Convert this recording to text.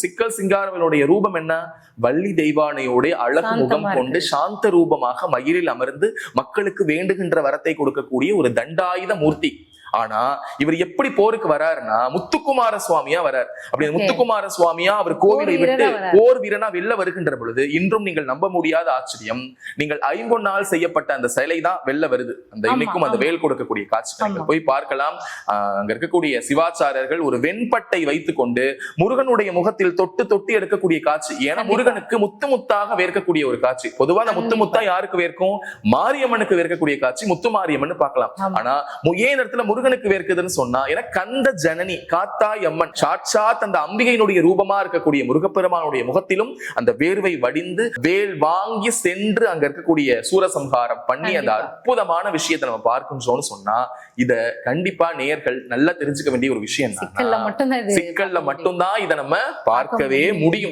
சிக்கல் சிங்காரவனுடைய ரூபம் என்ன? வள்ளி தெய்வானையோட அழகு முகம் கொண்டு சாந்த ரூபமாக மயிலில் அமர்ந்து மக்களுக்கு வேண்டுகின்ற வரத்தை கொடுக்கக்கூடிய ஒரு தண்டாயுத மூர்த்தி. ஆனா இவர் எப்படி போருக்கு வராருன்னா முத்துக்குமார சுவாமியா வரார். அப்படி முத்துக்குமார சுவாமியா அவர் கோவிலை விட்டு போர் வீரனா வெளில வருகின்ற பொழுது இன்றும் நீங்கள் நம்ப முடியாத ஆச்சரியம், நீங்கள் ஐம்பொன்னால் செய்யப்பட்ட அந்த சிலை தான் வெளில வருது. அந்த இன்னைக்கும் அந்த வேல் கொடுக்கக்கூடிய காட்சி போய் பார்க்கலாம். அங்க இருக்கக்கூடிய சிவாச்சாரியர்கள் ஒரு வெண்பட்டை வைத்துக் கொண்டு முருகனுடைய முகத்தில் தொட்டு தொட்டு எடுக்கக்கூடிய காட்சி. ஏன்னா முருகனுக்கு முத்து முத்தாக வேர்க்கக்கூடிய ஒரு காட்சி. பொதுவா அந்த முத்து முத்தா யாருக்கு வேர்க்கும்? மாரியம்மனுக்கு வேர்க்கக்கூடிய காட்சி முத்து மாரியம்மன் பார்க்கலாம். ஆனா ஏன் இடத்துல முருகனுக்கு வேர்க்குதுன்னு சொன்னா, ஏன்னா கந்த ஜனனி காத்தாய் அம்மன் சாட்சாத் அந்த அம்பிகையினுடைய ரூபமா இருக்கக்கூடிய முருகப்பெருமானுடைய முகத்திலும் அந்த வேர்வை வடிந்து வேல் வாங்கி சென்று அங்க இருக்கக்கூடிய சூரசம்ஹாரம் பண்ணி அந்த அற்புதமான விஷயத்தை நம்ம பார்க்கணும்னு சொன்னா, இத கண்டிப்பா நேயர்கள் நல்லா தெரிஞ்சுக்க வேண்டிய ஒரு விஷயம். சிக்கல்ல மட்டும்தான் இதை நம்ம பார்க்கவே முடியும்.